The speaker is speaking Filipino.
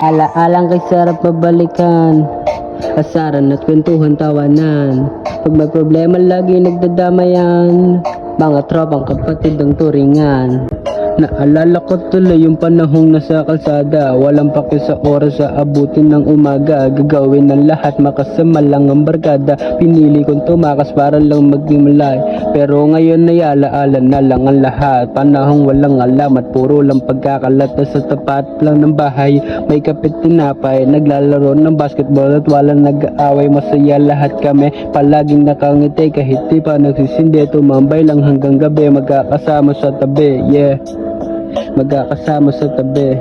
Ala-alang kay sarap mabalikan, asaran at kwentuhan tawanan. Pag may problema lagi nagdadamayan, mga tropang kapatid ang turingan. Naalala ko tuloy yung panahong nasa kalsada, walang paki sa oras sa abutin ng umaga. Gagawin ng lahat, makasama lang ang barkada. Pinili kong tumakas para lang maghimlay, pero ngayon ay alaala na lang ang lahat. Panahong walang alamat, puro lang pagkakalat. Sa tapat lang ng bahay, may kapit tinapay, naglalaro ng basketball at walang nag-aaway. Masaya lahat kami, palaging nakangiti kahit di pa nagsisindi. Tumambay lang hanggang gabi, magkakasama sa tabi, yeah, magkakasama sa tabi.